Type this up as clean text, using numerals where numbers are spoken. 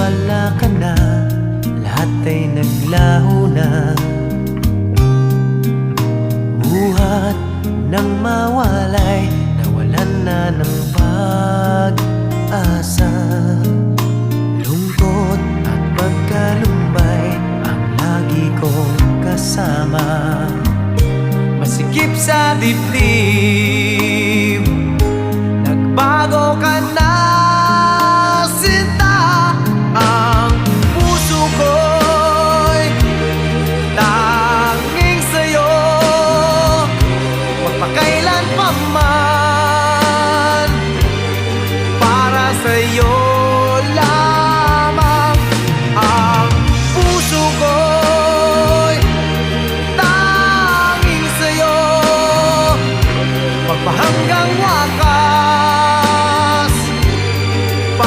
wala ka na, lahat ay naglaho na. Buhat ng mawalay, nawalan na ng pag-asa. Lungkot at pagkalumbay ang lagi kong kasama. Masikip sa dibdib